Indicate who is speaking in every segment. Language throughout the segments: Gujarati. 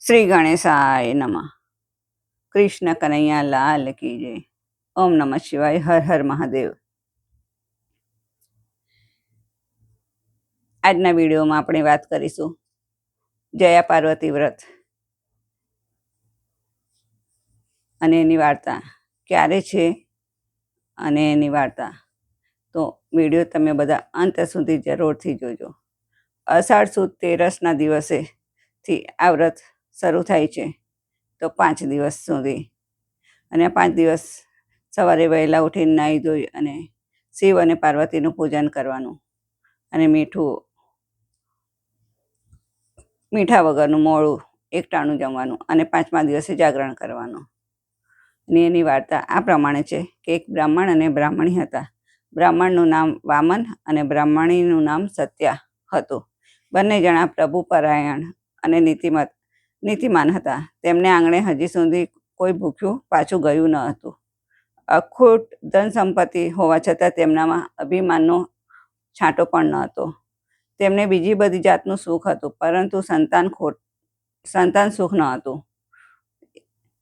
Speaker 1: શ્રી ગણેશાય નમઃ. કૃષ્ણ કનૈયા લાલ કી જય. ઓમ નમઃ શિવાય. હર હર મહાદેવ. આજના વિડીયોમાં આપણે વાત કરીશું જયા પાર્વતી વ્રત અને એની વાર્તા ક્યારે છે અને એની વાર્તા. તો વિડીયો તમે બધા અંત સુધી જરૂરથી જોજો. અષાઢ સુદ તેરસના દિવસેથી આ વ્રત શરૂ થાય છે, તો 5 દિવસ સુધી. અને 5 દિવસ સવારે વહેલા ઉઠીને નાહી ધોઈ અને શિવ અને પાર્વતીનું પૂજન કરવાનું અને મીઠા વગરનું મોડું એકટાણું જમવાનું અને 5મા દિવસે જાગરણ કરવાનું. અને એની વાર્તા આ પ્રમાણે છે કે એક બ્રાહ્મણ અને બ્રાહ્મણી હતા. બ્રાહ્મણનું નામ વામન અને બ્રાહ્મણીનું નામ સત્યા હતું. બંને જણા પ્રભુપરાયણ અને નીતિમાન હતા. તેમને આંગણે હજી સુધી કોઈ ભૂખ્યું પાછું ગયું ન હતું. અખૂટ ધન સંપત્તિ હોવા છતાં તેમનામાં અભિમાનનો છાંટો પણ ન હતો. તેમને બીજી બધી જાતનું સુખ હતું, પરંતુ સંતાન સુખ ન હતું.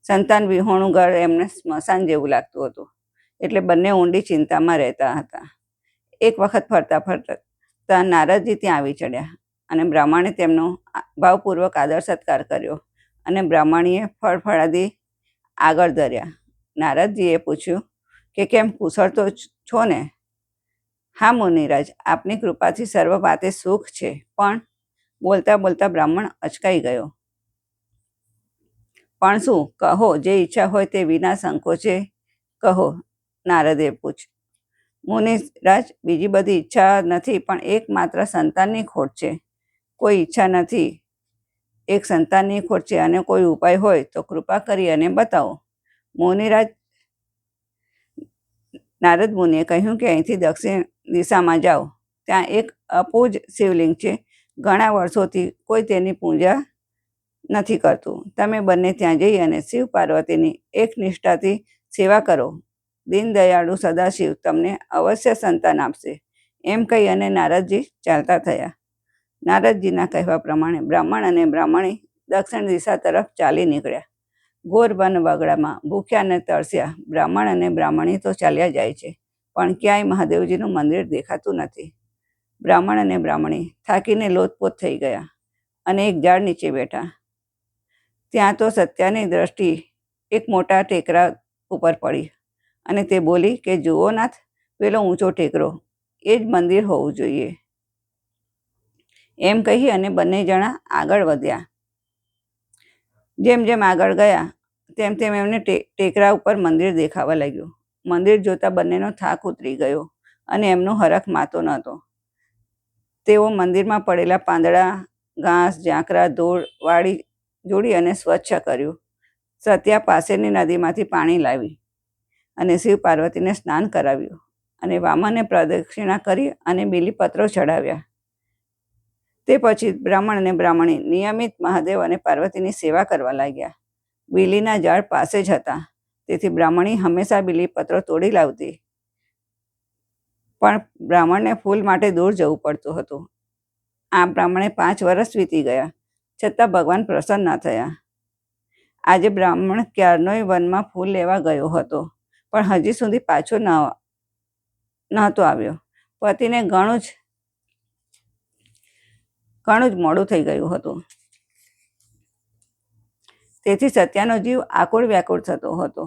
Speaker 1: સંતાન વિહોણું ઘર એમને સ્મશાન જેવું લાગતું હતું. એટલે બંને ઊંડી ચિંતામાં રહેતા હતા. એક વખત ફરતા નારદજી ત્યાં આવી ચડ્યા અને બ્રાહ્મણે તેમનો ભાવપૂર્વક આદર સત્કાર કર્યો અને બ્રાહ્મણીએ ફળફળાદી આગળ ધર્યા. નારદજીએ પૂછ્યું કે કેમ, કુશળ તો છો ને? હા મુનિરાજ, આપની કૃપાથી સર્વ વાતે સુખ છે. પણ બોલતા બોલતા બ્રાહ્મણ અચકાઈ ગયો. પણ શું કહો? જે ઈચ્છા હોય તે વિના સંકોચે કહો, નારદે પૂછ્યું. મુનિરાજ, બીજી બધી ઈચ્છા નથી, પણ એકમાત્ર સંતાનની ખોટ છે. કોઈ ઈચ્છા નથી, એક સંતાનની ખોટ છે, અને કોઈ ઉપાય હોય તો કૃપા કરી અને બતાવો. મુનિરાજ, નારદ મુનિએ કહ્યું કે અહીંથી દક્ષિણ દિશામાં જાઓ. ત્યાં એક અપૂજ શિવલિંગ છે. ઘણા વર્ષોથી કોઈ તેની પૂજા નથી કરતું. તમે બંને ત્યાં જઈ અને શિવ પાર્વતીની એક નિષ્ઠાથી સેવા કરો. દીનદયાળુ સદાશિવ તમને અવશ્ય સંતાન આપશે. એમ કહી અને નારદજી ચાલતા થયા. નારદજીના કહેવા પ્રમાણે બ્રાહ્મણ અને બ્રાહ્મણી દક્ષિણ દિશા તરફ ચાલી નીકળ્યા. ઘોર વન વગડામાં ભૂખ્યા અને તરસ્યા બ્રાહ્મણ અને બ્રાહ્મણી તો ચાલ્યા જાય છે, પણ ક્યાંય મહાદેવજીનું મંદિર દેખાતું નથી. બ્રાહ્મણ અને બ્રાહ્મણી થાકીને લોથપોથ થઈ ગયા અને એક ઝાડ નીચે બેઠા. ત્યાં તો સત્યાની દ્રષ્ટિ એક મોટા ટેકરા ઉપર પડી અને તે બોલી કે જુઓ નાથ, પેલો ઊંચો ટેકરો, એ જ મંદિર હોવું જોઈએ. એમ કહી અને બંને જણા આગળ વધ્યા. જેમ જેમ આગળ ગયા તેમ તેમ એમને ટેકરા ઉપર મંદિર દેખાવા લાગ્યું. મંદિર જોતા બંનેનો થાક ઉતરી ગયો અને એમનો હરખ માતો નહોતો. તેઓ મંદિરમાં પડેલા પાંદડા, ઘાસ, ઝાંખરા, ધૂળ વાળી જોડી અને સ્વચ્છ કર્યું. સત્યા પાસેની નદીમાંથી પાણી લાવી અને શિવ પાર્વતીને સ્નાન કરાવ્યું અને વામને પ્રદક્ષિણા કરી અને બીલીપત્રો ચડાવ્યા. તે પછી બ્રાહ્મણ અને બ્રાહ્મણી નિયમિત મહાદેવ અને પાર્વતીની સેવા કરવા લાગ્યા. બીલીના ઝાડ પાસે જ હતા, તેથી બ્રાહ્મણી હંમેશા બીલીપત્રો તોડી લાવતી. પણ બ્રાહ્મણને ફૂલ માટે દૂર જવું પડતું હતું. આ બ્રાહ્મણે 5 વર્ષ વીતી ગયા, છતાં ભગવાન પ્રસન્ન ન થયા. આજે બ્રાહ્મણ ક્યારનોય વનમાં ફૂલ લેવા ગયો હતો, પણ હજી સુધી પાછો નહોતો આવ્યો. પતિને ઘણું જ મોડું થઈ ગયું હતું. તેથી સત્યાનો જીવ આકુળ વ્યાકુળ થતો હતો.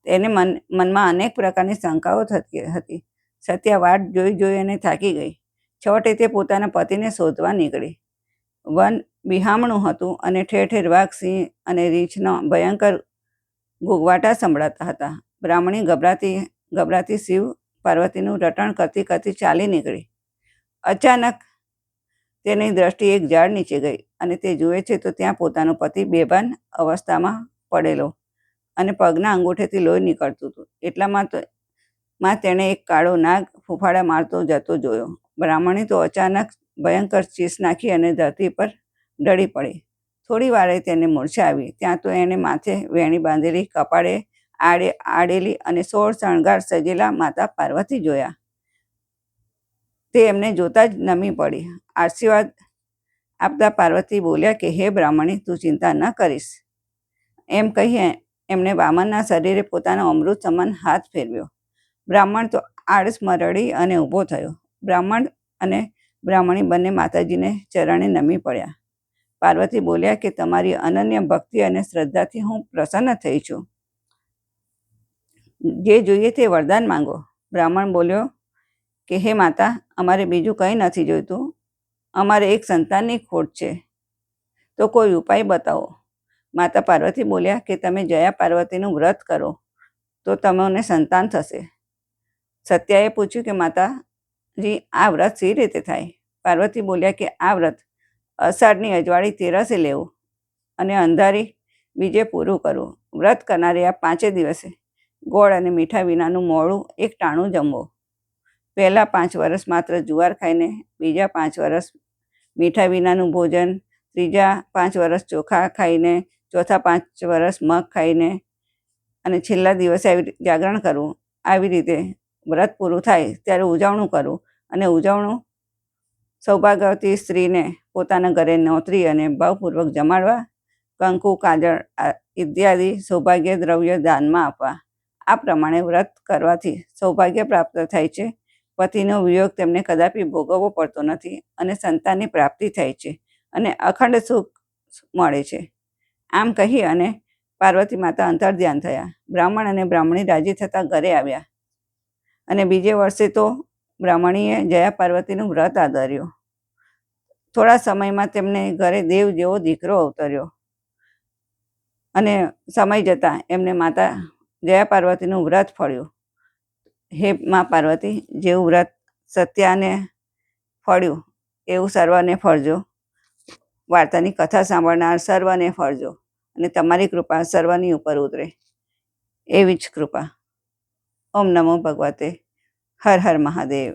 Speaker 1: તેને મનમાં અનેક પ્રકારની શંકાઓ થતી હતી. સત્યા વાટ જોઈ અને થાકી ગઈ. છેવટે તે પોતાના પતિને શોધવા નીકળી. વન બિહામણું હતું અને ઠેર ઠેર વાઘ, સિંહ અને રીંછના ભયંકર ઘૂઘવાટા સંભળાતા હતા. બ્રાહ્મણી ગભરાતી શિવ પાર્વતીનું રટણ કરતી કરતી ચાલી નીકળી. અચાનક તેની દ્રષ્ટિ એક ઝાડ નીચે ગઈ અને તે જુએ છે તો ત્યાં પોતાનો પતિ બેભાન અવસ્થામાં પડેલો અને પગના અંગૂઠેથી લોહી નીકળતું હતું. એટલામાં તેણે એક કાળો નાગ ફૂફાડા મારતો જતો જોયો. બ્રાહ્મણી તો અચાનક ભયંકર ચીસ નાખી અને ધરતી પર ઢળી પડી. થોડી વારે તેને મૂર્છા આવી. ત્યાં તો એણે માથે વેણી બાંધેલી, કપાળે આડેલી અને 16 શણગાર સજેલા માતા પાર્વતી જોયા. તે એમને જોતા જ નમી પડી. આપતા પાર્વતી બોલ્યા કે હે બ્રાહ્મણી, તું ચિંતા ન કરીશ. એમ કહી એમણે વામનના શરીરે પોતાનો અમૃત સમાન હાથ ફેરવ્યો. બ્રાહ્મણ તો આળસમાં રડી અને ઊભો થયો. બ્રાહ્મણ અને બ્રાહ્મણી બંને માતાજીને ચરણે નમી પડ્યા. પાર્વતી બોલ્યા કે તમારી અનન્ય ભક્તિ અને શ્રદ્ધાથી હું પ્રસન્ન થઈ છું. જે જોઈએ તે વરદાન માંગો. બ્રાહ્મણ બોલ્યો કે હે માતા, અમારે બીજું કંઈ નથી જોઈતું. અમારે એક સંતાનની ખોટ છે, તો કોઈ ઉપાય બતાવો. માતા પાર્વતી બોલ્યા કે તમે જયા પાર્વતીનું વ્રત કરો તો તમને સંતાન થશે. સત્યાએ પૂછ્યું કે માતાજી, આ વ્રત સી રીતે થાય? પાર્વતી બોલ્યા કે આ વ્રત અષાઢની અજવાળી તેરસે લેવું અને અંધારી બીજે પૂરું કરવું. વ્રત કરનારે આ 5 દિવસે ગોળ અને મીઠા વિનાનું મોળું એક ટાણું જમવું. પહેલા 5 વર્ષ માત્ર જુવાર ખાઈને, બીજા 5 વર્ષ મીઠા વિનાનું ભોજન, ત્રીજા 5 વર્ષ ચોખા ખાઈને, ચોથા 5 વર્ષ મગ ખાઈને અને છેલ્લા દિવસે જાગરણ કરવું. આવી રીતે વ્રત પૂરું થાય ત્યારે ઉજવણું કરવું અને ઉજવણું સૌભાગ્યવતી સ્ત્રીને પોતાના ઘરે નોતરી અને ભાવપૂર્વક જમાડવા, કંકુ, કાજળ ઇત્યાદિ સૌભાગ્ય દ્રવ્ય દાનમાં આપવા. આ પ્રમાણે વ્રત કરવાથી સૌભાગ્ય પ્રાપ્ત થાય છે. પતિનો વિયોગ તેમને કદાપી ભોગવવો પડતો નથી અને સંતાનની પ્રાપ્તિ થાય છે અને અખંડ સુખ મળે છે. આમ કહી અને પાર્વતી માતા અંતર્ધ્યાન થયા. બ્રાહ્મણ અને બ્રાહ્મણી રાજી થતાં ઘરે આવ્યા અને બીજે વર્ષે તો બ્રાહ્મણીએ જયા પાર્વતીનું વ્રત આદર્યું. થોડા સમયમાં તેમને ઘરે દેવ જેવો દીકરો અવતર્યો અને સમય જતાં એમને માતા જયા પાર્વતીનું વ્રત ફળ્યું. હે મા પાર્વતી, જેવું વ્રત સત્યાને ફળ્યું એવું સર્વને ફળજો. વાર્તાની કથા સાંભળનાર સર્વને ફળજો અને તમારી કૃપા સર્વની ઉપર ઉતરે એવી જ કૃપા. ઓમ નમો ભગવતે. હર હર મહાદેવ.